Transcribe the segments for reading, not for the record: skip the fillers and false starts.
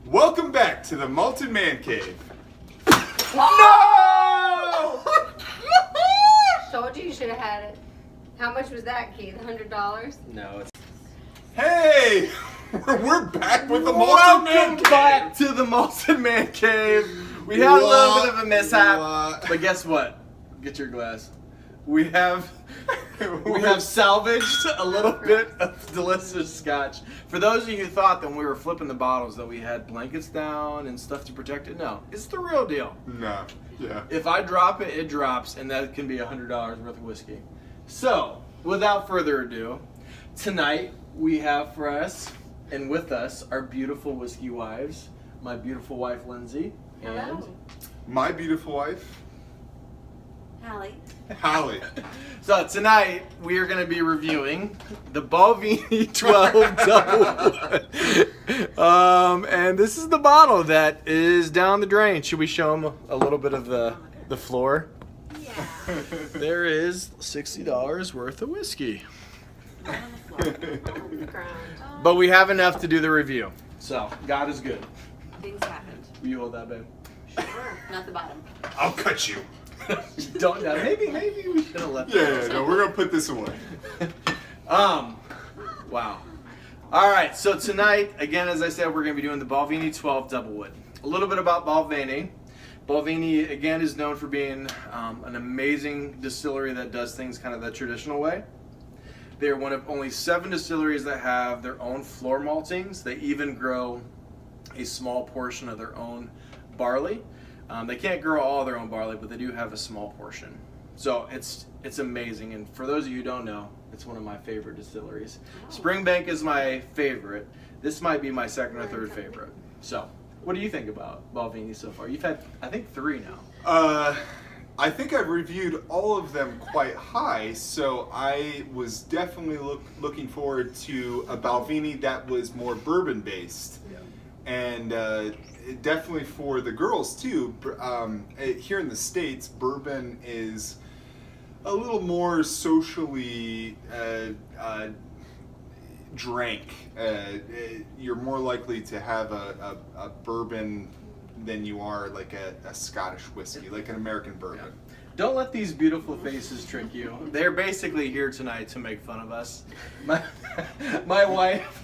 Welcome back to the Malted Man Cave. No! Told you should have had it. How much was that, Keith? $100? No, it's... Hey! We're back with the Malted Man Welcome Cave. back to the Malted Man Cave. We had a little bit of a mishap, but guess what? Get your glass. We have salvaged a little bit of delicious scotch. For those of you who thought that when we were flipping the bottles that we had blankets down and stuff to protect it, no, it's the real deal. No. Yeah. If I drop it, it drops, and that can be $100 worth of whiskey. So, without further ado, tonight we have for us and with us our beautiful whiskey wives, my beautiful wife Lindsay, and Hello. My beautiful wife, Hallie. Hallie. so tonight we are going to be reviewing the Balvenie 12 Doublewood. And this is the bottle that is down the drain. Should we show them a little bit of the floor? Yeah. There is $60 worth of whiskey. On the ground. But we have enough to do the review. So, God is good. Things happened. Will you hold that, babe? Sure. Not the bottom. I'll cut you. Don't. Maybe we should have left. Yeah, no, we're gonna put this away. Wow. All right. So tonight, again, as I said, we're going to be doing the Balvenie 12 Doublewood. A little bit about Balvenie. Balvenie, again, is known for being an amazing distillery that does things kind of the traditional way. They're one of only 7 distilleries that have their own floor maltings. They even grow a small portion of their own barley. They can't grow all their own barley, but they do have a small portion. So it's amazing. And for those of you who don't know, it's one of my favorite distilleries. Springbank is my favorite. This might be my second or third favorite. So what do you think about Balvenie so far? You've had, I think, 3 now. I think I've reviewed all of them quite high, so I was definitely looking forward to a Balvenie that was more bourbon based. Yeah. And definitely for the girls too. Here in the States, bourbon is a little more socially drank. You're more likely to have a bourbon than you are like a Scottish whiskey, like an American bourbon. Yeah. Don't let these beautiful faces trick you. They're basically here tonight to make fun of us. My wife,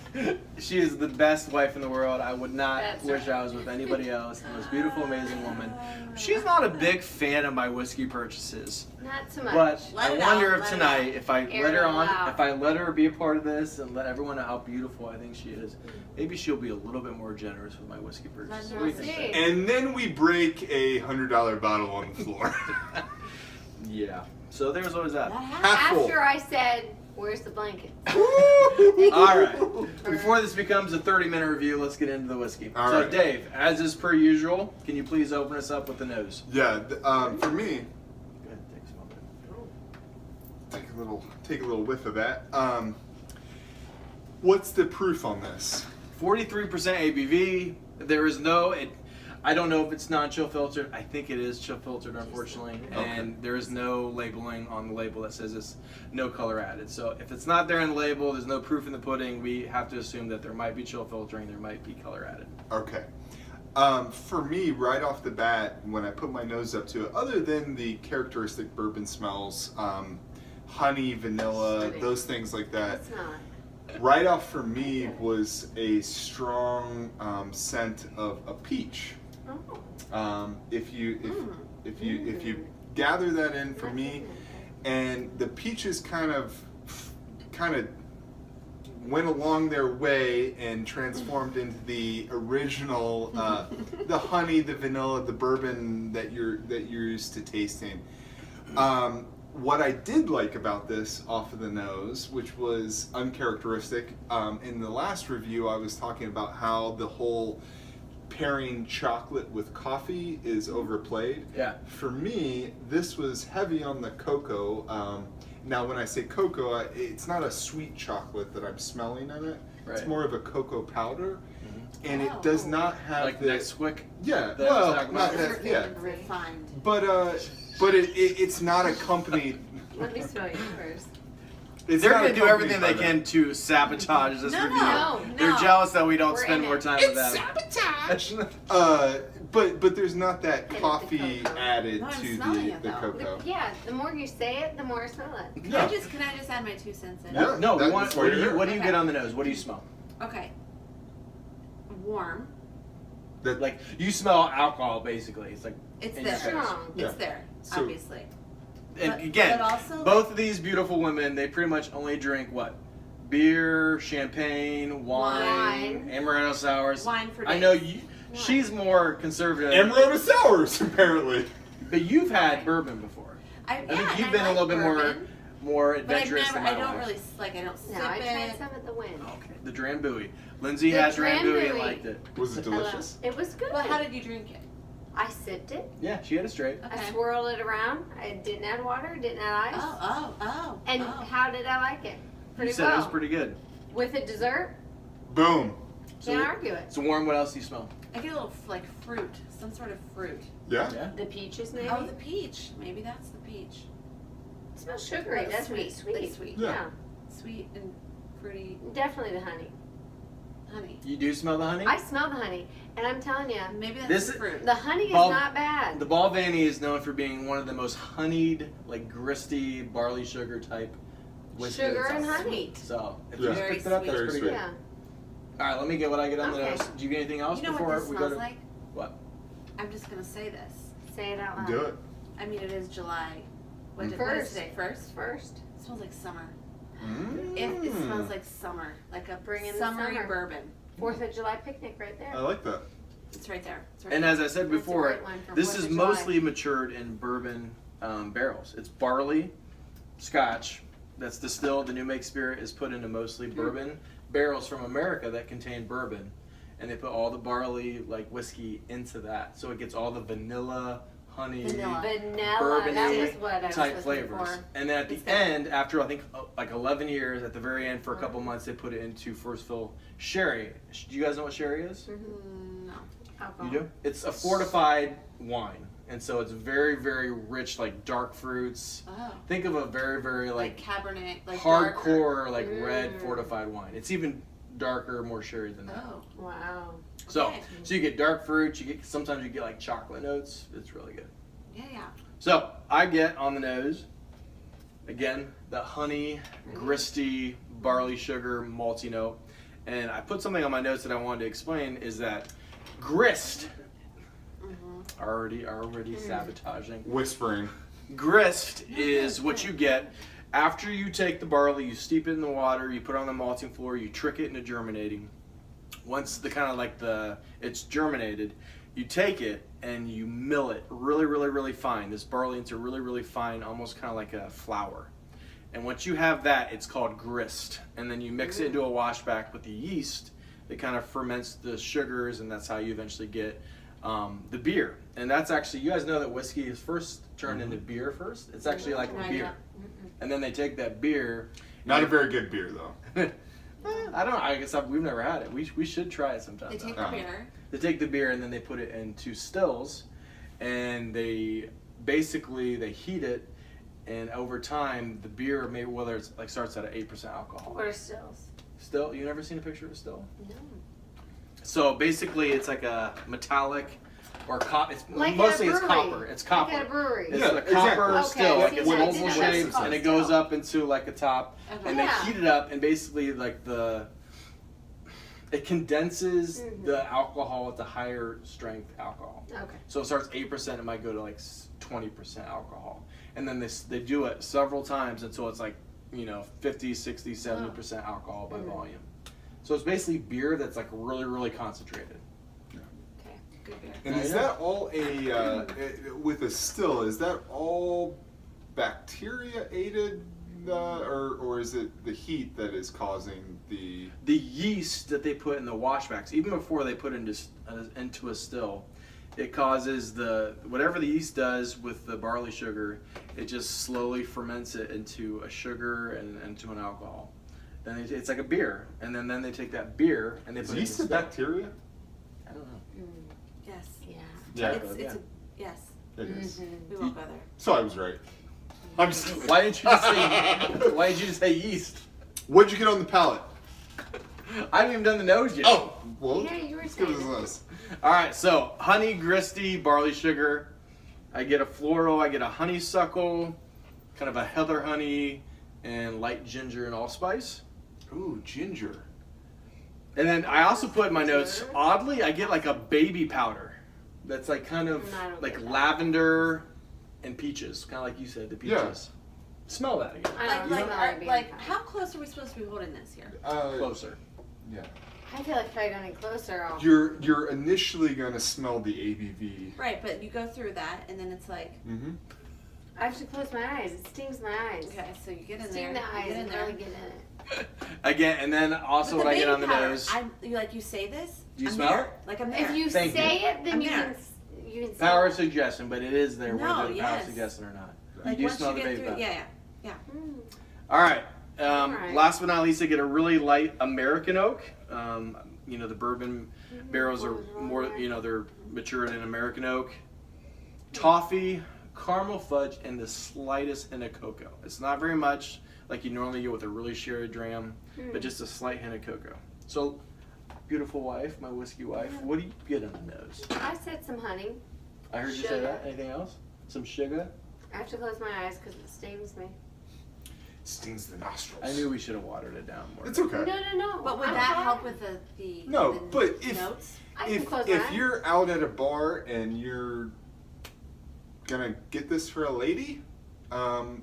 she is the best wife in the world. I would not wish I was with anybody else. The most beautiful, amazing woman. She's not a big fan of my whiskey purchases. Not so much. But I wonder if let it tonight, if I Air let her it on, out. if I let her be a part of this and let everyone know how beautiful I think she is, maybe she'll be a little bit more generous with my whiskey purchases. What do you think, See. babe? And then we break a $100 bottle on the floor. Yeah. So there's always that. Half full. After I said, where's the blanket? All right. Before this becomes a 30-minute review, let's get into the whiskey. All so, right. Dave, as is per usual, can you please open us up with the nose? Yeah, for me, Go ahead, take some of it. take a little whiff of that. What's the proof on this? 43% ABV. There is no. I don't know if it's non-chill filtered. I think it is chill filtered, unfortunately. Okay. And there is no labeling on the label that says it's no color added. So if it's not there in the label, there's no proof in the pudding. We have to assume that there might be chill filtering, there might be color added. Okay. For me, right off the bat, when I put my nose up to it, other than the characteristic bourbon smells, honey, vanilla, those things like that, It's not. right off for me was a strong scent of a peach. Oh. If you gather that in for me, and the peaches kind of went along their way and transformed into the original, the honey, the vanilla, the bourbon that you're used to tasting. What I did like about this off of the nose, which was uncharacteristic, in the last review I was talking about how the whole pairing chocolate with coffee is overplayed. Yeah. For me, this was heavy on the cocoa. Now, when I say cocoa, it's not a sweet chocolate that I'm smelling in it. Right. It's more of a cocoa powder, and it does not have Like the Nesquik? yeah. That Well, was talking not about. that, yeah. Refined. But it's not accompanied. Let me smell you first. It's They're not going to do accompanied everything by they that. can to sabotage this No, review. no, They're no. jealous that we don't We're spend in more it. time with that. But there's not that the coffee cocoa. added No, I'm to smelling the it, though. cocoa. Yeah, the more you say it, the more I smell it. Yeah. Can I just add my 2 cents in? Yeah. No, we That's want, why you're here. what do you Okay. get on the nose? What do you smell? Okay. Warm. Like, you smell alcohol, basically. It's like, It's in there. your face. Strong. Yeah. It's there, So- obviously. And But- again, but also, both of these beautiful women, they pretty much only drink what? Beer, champagne, wine, Wine. amaretto sours. Wine for I days. know you. She's more conservative. Amaretto sours, apparently. But you've had bourbon before. I I yeah, think you've and been I a little like bit bourbon, more But I've adventurous never, than my I don't wife. really, like, I don't sip No, I tried it. some at the Wynn. Okay, the Drambuie. Lindsay The had Drambuie and Drambuie. liked it. Was it Hello. delicious? It was good. Well, how did you drink it? I sipped it. Yeah, she had a straight. I Okay. swirled it around. I didn't add water. Didn't add ice. Oh. And how did I like it? Pretty You said well. it was pretty good. With a dessert, Boom. can't argue it. So Warren, what else do you smell? I get a little, like, fruit. Some sort of fruit. Yeah. Yeah. The peaches, maybe. Oh, the peach. Maybe that's the peach. It smells sugary. Like That's sweet. sweet. Like sweet. Yeah. Sweet and fruity Definitely the honey. honey. You do smell the honey? I smell the honey, and I'm telling you, Maybe that's This the is- fruit. the honey is Bal- not bad. The Balvenie is known for being one of the most honeyed, like gristy barley sugar type whiskey. Sugar that's and out. honey. So if Yeah. you Very picked it up, sweet. that's Very pretty sweet. good. Yeah. All right, let me get what I get on the Okay. nose. Do you get anything else You know before what this we smells go to like? what? I'm just gonna say this. Say it out loud. Do it. I mean, it is July. What is First. today? First? First. It smells like summer. Mm. It smells like summer. Like a Bring in the summery summer. bourbon. 4th of July picnic right there. I like that. It's right there. It's right And there. as I said That's a before, great one for this 4th is of July. mostly matured in bourbon barrels. It's barley, Scotch that's distilled. The new make spirit is put into mostly bourbon barrels from America that contain bourbon, and they put all the barley like whiskey into that, so it gets all the vanilla, honey, Vanilla. Vanilla. bourbon That was what I was type looking flavors. for. And then at the It's got- end, after I think like 11 years, at the very end for a couple months, they put it into first fill sherry. Do you guys know what sherry is? No. Alcohol. You do? It's a fortified wine, and so it's very, very rich, like dark fruits. Oh. Think of a very, very Like like Cabernet. Like hardcore, like red Mm. fortified wine. It's even darker, more sherry than that. Oh. Wow. So, Okay. so you get dark fruits. You get sometimes you get like chocolate notes. It's really good. Yeah. So I get on the nose again the honey, gristy, barley sugar, malty note, and I put something on my notes that I wanted to explain is that grist. Mm-hmm. Already sabotaging. Whispering. Grist is what you get after you take the barley, you steep it in the water, you put it on the malting floor, you trick it into germinating. Once the kind of like it's germinated, you take it and you mill it really, really, really fine. This barley into really, really fine, almost kind of like a flour. And once you have that, it's called grist. And then you mix it into a washback with the yeast. It kind of ferments the sugars, and that's how you eventually get the beer. And that's actually, you guys know that whiskey is first turned into beer first. It's actually like No a idea. beer. And then they take that beer. Not a very good beer, though. I don't know. I guess we've never had it. We should try it sometime. They though. take the beer. They take the beer and then they put it into stills, and they basically they heat it, and over time the beer maybe whether it's like starts at 8% alcohol. What are stills? Still, you never seen a picture of a still? No. So basically, it's like a metallic or copper. It's Like mostly at a it's brewery. copper. It's copper. Like at a brewery. It's Yeah, a copper exactly. still, Okay, like see, it's I oval didn't know shaped, it's called and it goes still. up into like a top, Okay. and Yeah. they heat it up, and basically like it condenses Mhm. the alcohol at the higher strength alcohol. Okay. So it starts 8%, it might go to like 20% alcohol, and then they do it several times until it's like 50, 60, 70% alcohol by Mhm. volume. So it's basically beer that's like really, really concentrated. Okay. Good beer. And is that all with a still, is that all bacteria aided, or is it the heat that is causing the... The yeast that they put in the washbacks, even before they put it into a still, it causes whatever the yeast does with the barley sugar, it just slowly ferments it into a sugar and into an alcohol. Then it's like a beer, and then they take that beer and they Is put yeast it a in a still. bacteria? I don't know. Yes. Yeah. Yeah, It's a yes. it is. We won't go there. So I was right. I'm just kidding. Why didn't you just say yeast? What'd you get on the palate? I haven't even done the nose yet. Oh, well, Yeah, you were let's go to saying the it. nose. All right, so honey, gristy, barley sugar. I get a floral, I get a honeysuckle, kind of a heather honey, and light ginger and allspice. Ooh, ginger. And then I also put in my notes, oddly, I get like a baby powder. That's like kind of I don't like get that. lavender and peaches, kind of like you said, the Yeah. peaches. Smell that again. I don't Like, know are, how to like, be how close are we supposed to be holding this here? Closer. Yeah. I feel like if I got any closer, I'll... You're initially gonna smell the ABV. Right, but you go through that, and then it's like, Mm-hmm. I have to close my eyes. It stings my eyes. okay, so you get in Sting there, the you eyes get in and there. really get in it. Again, and then also But when the I get baby on the powder, nose, you say this. Do you I'm smell there. it? Like I'm there. If you Thank say you. it, then I'm you there. can you can power of smell it. suggestion, but it is there No, whether the power of yes. suggestion or not. Like you do once smell you the get baby through, powder. yeah. All right. Alright. Last but not least, I get a really light American oak. You know, the bourbon barrels are more, you know, they're matured in American oak. Toffee, caramel fudge, and the slightest hint of cocoa. It's not very much like you normally get with a really sherry dram, but just a slight hint of cocoa. So, beautiful wife, my whiskey wife, what do you get on the nose? I said some honey. I heard you say Sugar. that. Anything else? Some sugar? I have to close my eyes because it stings me. Stings the nostrils. I knew we should have watered it down more. It's okay. No. But would I'm that fine. help with the No, the but if- notes? I can If close my if eyes. you're out at a bar and you're gonna get this for a lady,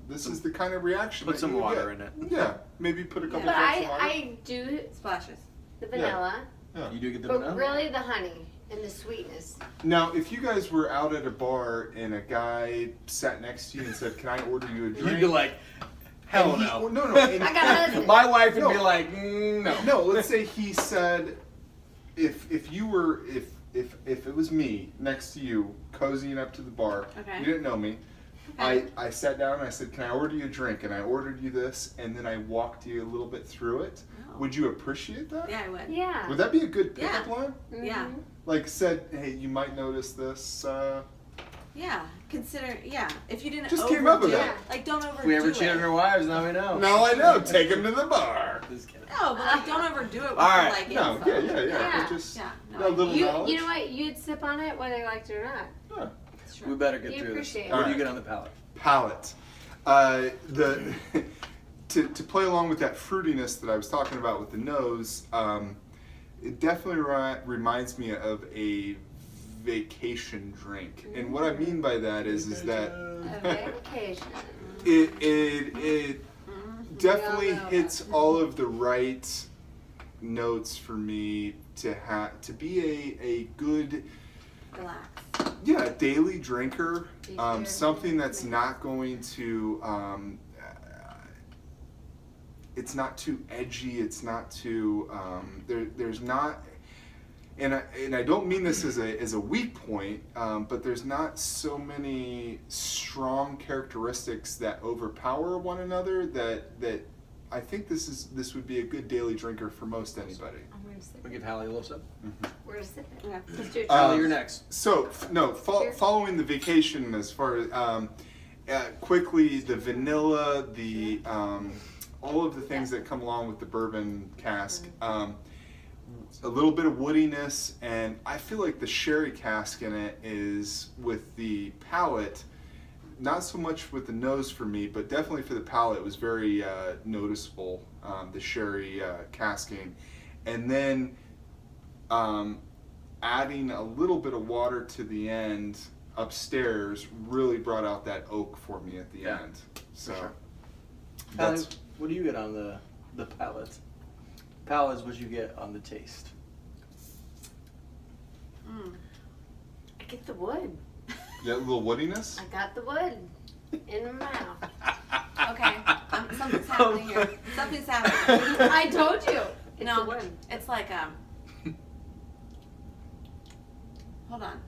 this is the kind of reaction. Put that some you would water get. in it. Yeah, maybe put a couple But drops of water. I do Splashes. the vanilla, Yeah. You do get the but vanilla? really the honey and the sweetness. Now, if you guys were out at a bar and a guy sat next to you and said, "Can I order you a drink?" You'd be like, hell And he- no. no, and- I got a husband. My wife would No. be like, no. No, let's say he said, if you were if it was me next to you, cozying up to the bar, Okay. you didn't know me. Okay. I sat down and I said, "Can I order you a drink?" And I ordered you this, and then I walked you a little bit through it. Oh. Would you appreciate that? Yeah, I would. Yeah. Would that be a good Yeah. pickup line? Yeah. Mhm. Like said, "Hey, you might notice this." Yeah. Consider. Yeah. If you didn't Just overdo came up with it, that. like don't overdo If we ever it. cheated our wives, now we know. Now I know. Take him to the bar. Just kidding. No, but like don't overdo it with All right. like No, info. yeah. Yeah. But just Yeah, no, a little You knowledge. know what? You'd sip on it whether you liked it or not. Yeah. It's We true. better get You through this. appreciate it. What do you Alright. get on the palate? Palate. The to play along with that fruitiness that I was talking about with the nose, it definitely reminds me of a vacation drink. And what I mean by that is that A vacation. it definitely We all know hits that. all of the right notes for me to be a good Relax. daily drinker. Be Something fair. that's not going to it's not too edgy, it's not too there's not, and I don't mean this as a weak point, but there's not so many strong characteristics that overpower one another that I think this would be a good daily drinker for most anybody. I'm gonna sip We'll it. give Hallie a little sip. We're gonna sip it. Okay. Let's do it. Hallie, you're next. So no, Cheers. following the vacation, as far as quickly the vanilla, the all of the things that come along with the bourbon cask, a little bit of woodiness, and I feel like the sherry cask in it is with the palate. Not so much with the nose for me, but definitely for the palate, it was very noticeable. The sherry casking, and then adding a little bit of water to the end upstairs really brought out that oak for me at the Yeah, end. So sure. Hallie, that's what do you get on the palate? Palate is what you get on the taste. I get the wood. yeah, a little woodiness. I got the wood in my mouth. Okay. Something's happening here. Something's happening. I told you. It's No, the wood. it's like hold on.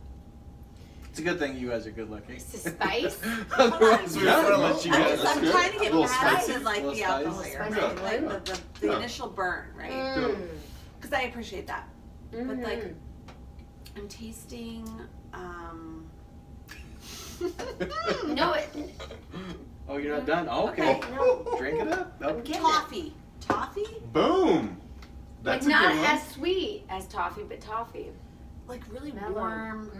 It's a good thing you guys are good looking. It's the spice. Otherwise, we Yeah, want to no, let you I'm, guys. just, that's I'm good. trying to get A little past spicy. like Little the alcohol spice. here, Spicy right? wood. Like the Yeah. initial burn, right? Mm. Because I appreciate that. But like, Mhm. I'm tasting. No, it. Oh, you're not done? Oh, okay. Okay, no. Drink it up. I'm Oh. getting it. Toffee. Toffee? Boom. That's Like a not good one. as sweet as toffee, but toffee. Like really Mellow. warm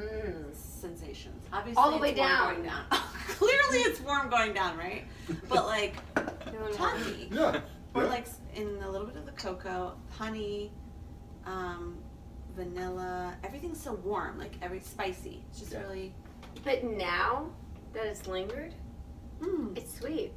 sensations. Obviously, All the way it's warm down. going down. Clearly, it's warm going down, right? But like toffee, Yeah. or Yeah. like in a little bit of the cocoa, honey, vanilla. Everything's so warm, like spicy. It's just really. But now that it's lingered, Mm. it's sweet.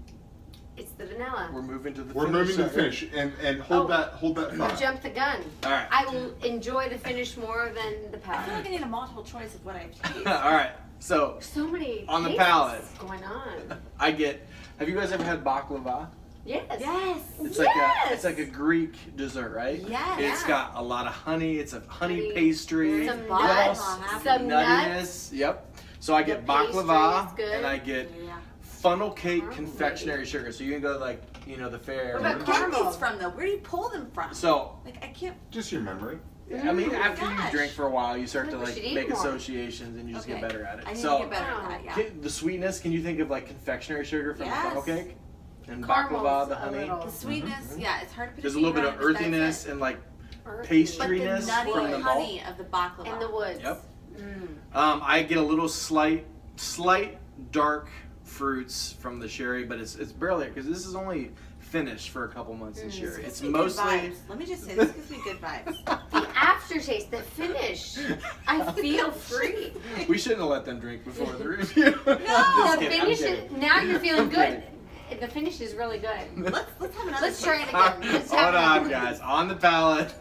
It's the vanilla. We're moving to the We're finish. moving to the second. finish, and hold that You thought. jumped the gun. All right. I will enjoy the finish more than the I feel like palate. I need a multiple choice of what I've tasted. All right. So So many On the tastes palate. going on. I get. Have you guys ever had baklava? Yes. Yes. It's Yes. like a Greek dessert, right? Yes. It's Yeah. got a lot of honey. It's a honey Honey. pastry. Some What nuts. else? Some Nuttiness. nuts. Yep. So I The get pastry baklava is good. and I get Yeah. funnel cake Caramel. confectionery sugar. So you can go to like the fair. What Where about do you get caramel? these from though? Where do you pull them from? So Like I can't. Just your memory. I mean, Mm, after you gosh. drink for a while, you start to We like should eat make more. associations and you just get Okay. better at it. I need So to get better at that. Yeah. the sweetness. Can you think of like confectionery sugar from the funnel Yes. cake? And Caramel's baklava, the a honey. little The sweetness, yeah, it's hard to put. There's a little bit of finger on it, but earthiness that's it. and like earthy. But the pastriness nutty from the malt. honey of the baklava. In the woods. Yep. Mm. I get a little slight dark fruits from the sherry, but it's barely because this is only finished for a couple months in Mm. sherry. This It's gives me good mostly. vibes. Let me just say, this gives me good vibes. The aftertaste, the finish. I feel free. We shouldn't have let them drink before the review. The I'm finish kidding. is, now you're feeling I'm good. The finish is really good. Let's have another. Let's try taste. it again. Let's Hold have on, it. guys. On the palate.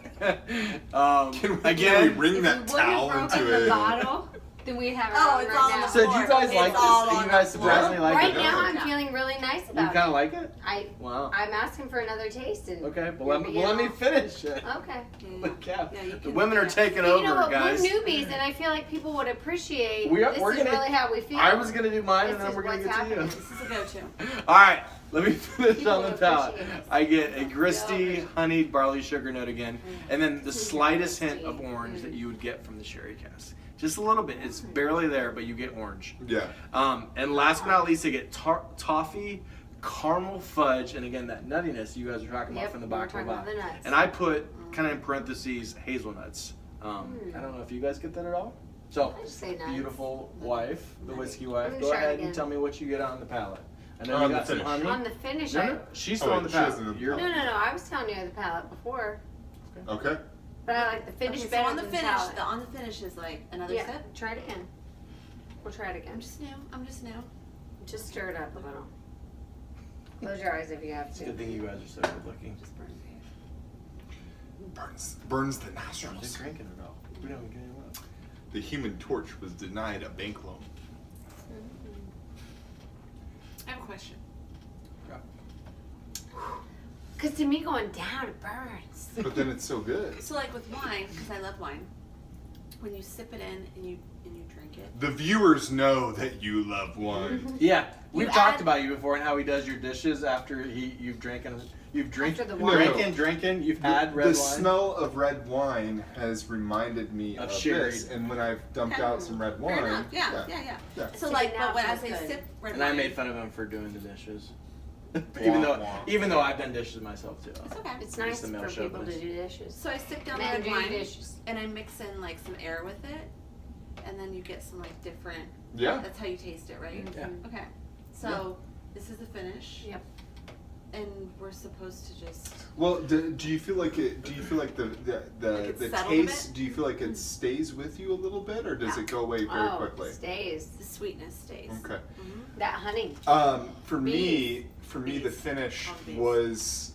Can we Again. ring If that we wouldn't towel have broken into the a? bottle, then we'd have it Oh, on it's right all on now. the So do you guys It's like all this? on You guys the surprisingly like Right it? now, I'm Yeah. feeling really nice You about kind of it. like it? Wow. I'm asking for another taste. And Okay, but you're let being me all- finish it. Okay. Look out. Yeah, you The can- women are yeah. taking But you know over, what? guys. We're newbies, and I feel like people would appreciate. We're This gonna- is really how we feel. I was gonna do mine, This and then is we're gonna what's get to happening. you. This is a go-to. All right, let me finish People on the will palate. appreciate it. I get a gristy, Velvet. honeyed barley sugar note again, and then the slightest hint Gristy. of orange that you would get from the sherry cask. Just a little bit. It's barely there, but you get orange. Yeah. And last but not least, I get toffee, caramel fudge, and again that nuttiness you guys were talking about Yep, from the we were talking baklava. about the nuts. And I put kind of in parentheses hazelnuts. I don't know if you guys get that at all. So, I just say nuts. beautiful wife, the whiskey wife. I'm Go gonna try it ahead and again. tell me what you get on the palate. I know On you the got some finish. honey. On the finish, No, she's Oh, still wait, on the she has palate. the You're, no, I was telling you the palate before, Okay. but I like the finish Okay, so better on the than finish, palate. on the finish is like another Yeah, sip. try it again. We'll try it again. I'm just new. Just stir it up a little. Close your eyes if you have it's a to. good thing you guys are so good looking. Just burns it. Burns the They're nostrils. drinking it all. We don't get anyone else. The Human Torch was denied a bank loan. I have a question. Because to me, going down, it burns. But then it's so good. So like with wine, because I love wine, when you sip it in and you drink it. The viewers know that you love wine. Yeah, we've You talked add- about you before and how he does your dishes after you've drinking. After the No. wine. Drinking. You've had red The wine. smell of red wine has reminded me Of of sherry. this, and when I've dumped Okay. out some red Fair wine, enough. Yeah. yeah. So See, like, now but when it as I feels good. sip red And wine, I made fun of him for doing the dishes. Wah, wah. even though I've done dishes myself too. It's okay. It's nice the male for people to chauvinist. do dishes. So I sip down the Men red do wine dishes. and I mix in like some air with it, and then you get some like different. Yeah. That's how you taste it, right? Yeah. Okay. So this is the finish. Yep. And we're supposed to just. Well, do you feel like it? Do you feel like the it's the settled a taste? bit? Do you feel like it stays with you a little bit, or does Yeah. it go away very Oh, quickly? stays. The sweetness stays. Okay. That honey. For me, the Bees. finish All the bees. was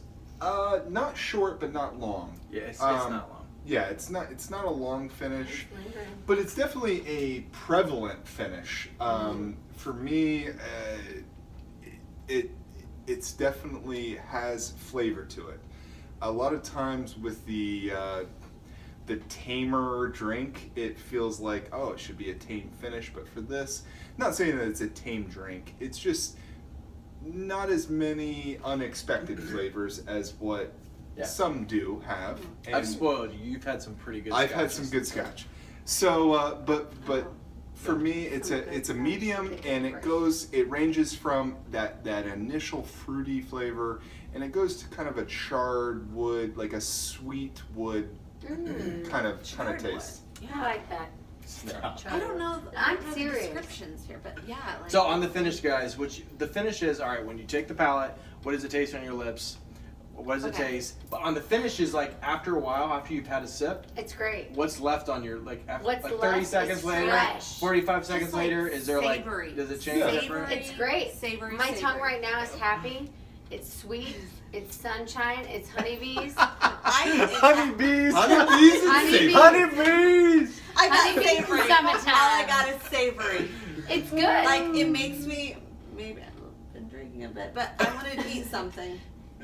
not short but not long. Yeah, it's Um, not long. Yeah, it's not a long finish, It's lingering. but it's definitely a prevalent finish. For me, it's definitely has flavor to it. A lot of times with the tamer drink, it feels like, oh, it should be a tame finish, but for this, not saying that it's a tame drink, it's just not as many unexpected flavors as what Yeah. some do have. I've spoiled you. You've had some pretty good. I've had some good scotch. So, but for me, it's a medium, and it ranges from that initial fruity flavor, and it goes to kind of a charred wood, like a sweet wood kind of taste. Yeah. I like that. I don't know. I'm the serious. descriptions here, but yeah. Like, So on the finish, guys, the finish is, all right, when you take the palate, what does it taste on your lips? What does it taste? But on the finish is like after a while, after you've had a sip, It's great. what's left on your, like, after, What's like 30 left seconds is later, fresh. 45 seconds Just like later, is there savory. like, does it change Yeah. different? It's great. Savory. My tongue right now is happy. It's sweet. It's sunshine. It's honeybees. Honeybees! Honeybees and Honeybees. Honeybees! I got Honeybees in savory. summertime. All I got is savory. It's good. Like it makes me. Maybe I've been drinking a bit, but I wanted to eat something.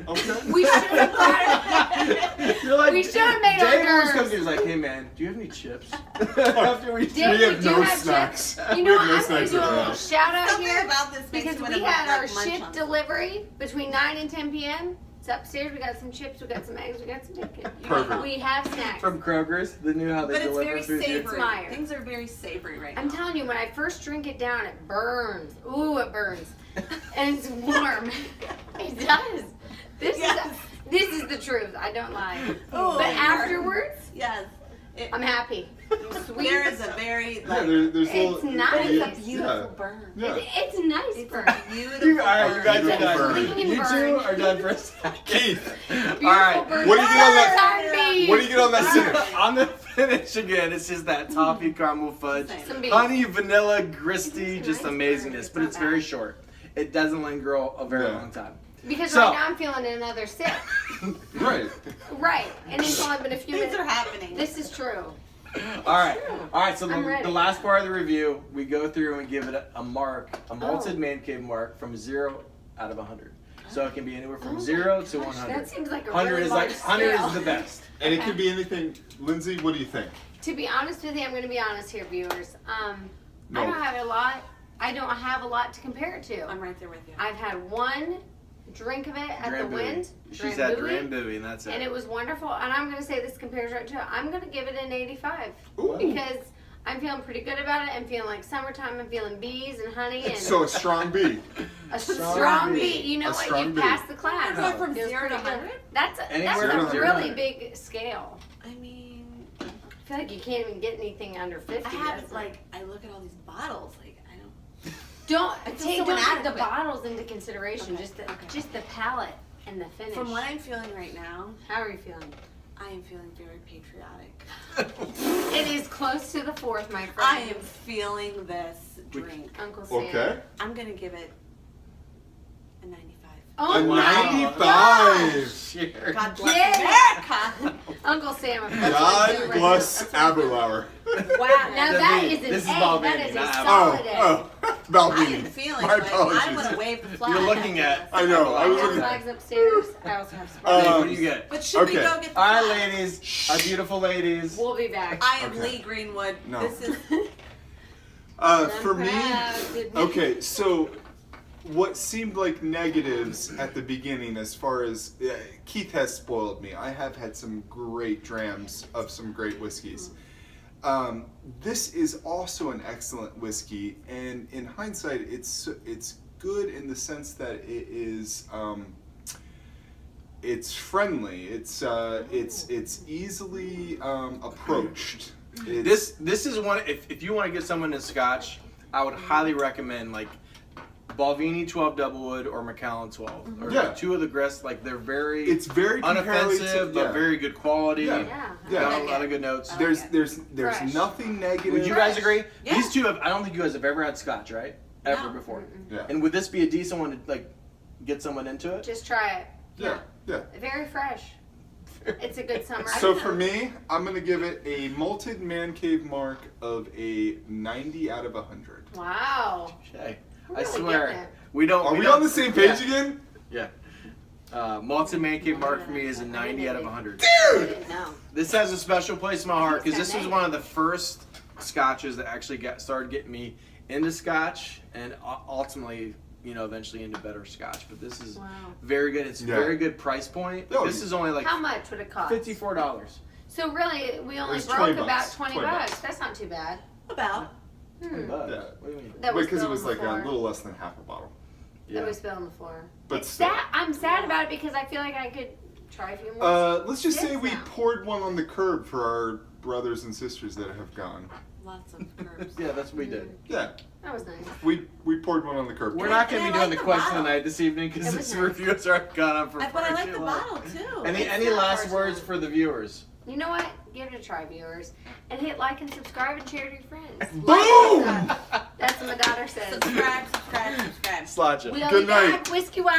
Okay. We should have brought it. You're like, We should have made Dave always hors comes d'oeuvres. here, he's like, hey man, do you have any chips? After we Dave, We have do no have snacks. chips? You We know, have no I'm going to snacks do a at little all. shout out Something here about this makes because me we wanna, had like, our munch ship on delivery between 9 and 10 p.m. It's upstairs. We got some chips. We got some eggs. We got some bacon. Perfect. We have snacks. From Kroger's, the new how they But it's deliver very food. here. savory. Meyer. Things are very savory right I'm now. telling you, when I first drink it down, it burns. Ooh, it burns. And it's warm. It does. This is the truth. I don't lie. Oh, But it afterwards, Yes. It, I'm happy. Sweet. there is a very Yeah, like. there's It's little. nice. But it's a Yeah. beautiful burn. Yeah. It's a nice It's burn. a beautiful You, all right, you guys Beautiful are done. burn. Clean You burn. two are done for a second. Keith, Beautiful All right. burn. What do you get on that- Summertime beef. what do you get on that finish? On the finish again, it's just that toffee caramel fudge, Some beef. honey, vanilla, gristy, It's just nice amazingness. burn. It's But not it's very bad. short. It doesn't linger a very Yeah. long time. Because So- right now I'm feeling another sip. Right. Right. And it's only been a few Things minutes. are happening. This is true. All right. So I'm the ready. last part of the review, we go through and give it a mark, a malted Oh. man cave mark from 0 out of 100. So it can be anywhere from Oh 0 my to gosh, 100. That seems like a 100 really is large like 100 scale. is the best. And it could be anything. Lindsay, what do you think? To be honest with you, I'm going to be honest here, viewers. No. I don't have a lot. I don't have a lot to compare it to. I'm right there with you. I've had one drink of it at the Drambuie. Wind. She's had Drambuie, Drambuie, and that's it. and it was wonderful. And I'm going to say this compares right to it. I'm going to give it an 85 Ooh. because I'm feeling pretty good about it. I'm feeling like summertime. I'm feeling bees and honey and So a strong B. a strong strong bee. bee. You know A what? strong You bee. passed the class. We're going from Feels 0 to pretty good. 100? That's Anywhere a from really 0 to big scale. I mean, I feel like you can't even get anything under 50. I have That's like I look at all these bottles like I don't. Don't I feel take so don't take the inadequate. bottles into consideration. Okay, Just the okay. just the palate and the finish. From what I'm feeling right now, How are you feeling? I am feeling very patriotic. It is close to the 4th, my friend. I am feeling this drink. Uncle Sam. Okay. I'm gonna give it a 95. Oh A my 95. Sure. God bless Yeah. America. Uncle Sam. God bless Aberlour. Wow. Now that is an This is A. Balvenie, That is a not solid A. Oh, I Balvenie. am feeling My like apologies. I want to wave the flag. You're looking at. I know, I was I have looking- flags upstairs. I also have Dave, sparkles. what do you get? But should we Okay. go get the All right, flag? ladies, our beautiful ladies. We'll be back. I am Okay. Lee Greenwood. No. This is For me, Proud. okay, so what seemed like negatives at the beginning, as far as Keith has spoiled me. I have had some great drams of some great whiskeys. This is also an excellent whiskey, and in hindsight, it's good in the sense that it is. It's friendly. It's easily approached. It's, This is one. If you want to get someone in Scotch, I would highly recommend like Balvenie 12 Doublewood or Macallan 12. Or Yeah. like, two of the Grist. Like they're very it's very comparatively unoffensive, to- but very good quality. Yeah. Yeah. Yeah. Got I a like lot it. of good notes. I like There's it. there's Fresh. nothing negative. Would you guys agree? Yeah. These two have. I don't think you guys have ever had Scotch, right? Ever No. before. Yeah. And would this be a decent one to like get someone into it? Just try it. Yeah. Yeah. Very fresh. It's a good summer. So for me, I'm gonna give it a malted man cave mark of a 90 out of 100. Wow. Okay. We're I really swear, getting it. we don't. Are we don't- on the same page again? Yeah. Malted man cave mark for me is a 90 out of 100. I didn't know. This has a special place in my heart because this was Nice. one of the first Scotches that actually started getting me into Scotch and ultimately, eventually into better Scotch. But this is Wow. very good. It's a Yeah. very good price point. Oh, This is only like How much would it cost? $54. So really, we only It's broke 20 about bucks. 20 20 bucks. bucks. That's not too bad. about. Hmm. Bugs. Yeah. What do you mean? That was Because it spilled was on the like a floor. little less than half a bottle. That was spilled on the floor. But It's still. sad. I'm sad about it because I feel like I could try a few more. Let's just say sips we now. poured one on the curb for our brothers and sisters that have gone. Lots of curves. Yeah, that's what we did. Yeah, That was nice. we poured one on the curb. We're not going to And be I doing like the the question bottle. tonight this evening because It this was nice. review has already gone on for But far I like too the long. bottle too. Any It's any not last personal. words for the viewers? You know what? Give it a try, viewers. And hit like and subscribe and share to your friends. Boom! That's what my daughter says. Subscribe. Slotcha. We'll Good be night. back, Whiskey Wine.